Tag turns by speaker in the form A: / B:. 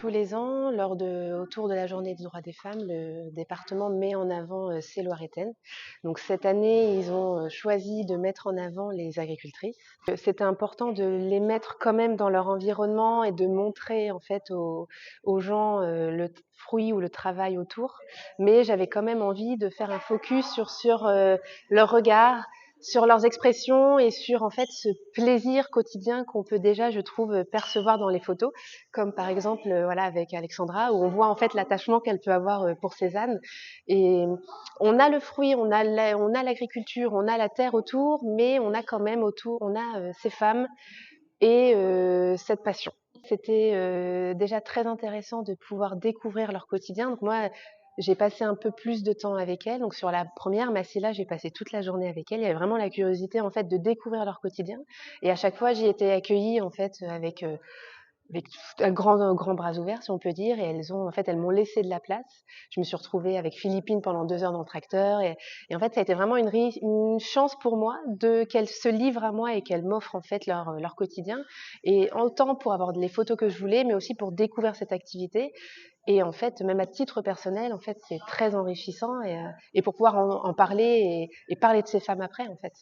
A: Tous les ans, autour de la Journée des droits des femmes, le département met en avant ces Loiretaines. Donc cette année, ils ont choisi de mettre en avant les agricultrices. C'était important de les mettre quand même dans leur environnement et de montrer en fait aux gens le fruit ou le travail autour. Mais j'avais quand même envie de faire un focus sur leur regard, sur leurs expressions et sur en fait ce plaisir quotidien qu'on peut déjà, je trouve, percevoir dans les photos, comme par exemple voilà avec Alexandra où on voit en fait l'attachement qu'elle peut avoir pour Cézanne. Et on a le fruit, on a l'agriculture, on a la terre autour, mais on a quand même autour, on a ces femmes et cette passion. C'était déjà très intéressant de pouvoir découvrir leur quotidien. Donc moi, j'ai passé un peu plus de temps avec elles. Donc sur la première, Massila, j'ai passé toute la journée avec elles. Il y avait vraiment la curiosité en fait de découvrir leur quotidien. Et à chaque fois, j'y étais accueillie en fait avec un grand bras ouvert, si on peut dire, et elles m'ont laissé de la place. Je me suis retrouvée avec Philippine pendant 2 heures dans le tracteur, et en fait, ça a été vraiment une chance pour moi qu'elles se livrent à moi et qu'elles m'offrent en fait leur quotidien, et autant pour avoir les photos que je voulais, mais aussi pour découvrir cette activité. Et en fait, même à titre personnel, en fait, c'est très enrichissant, et pour pouvoir en parler et parler de ces femmes après, en fait.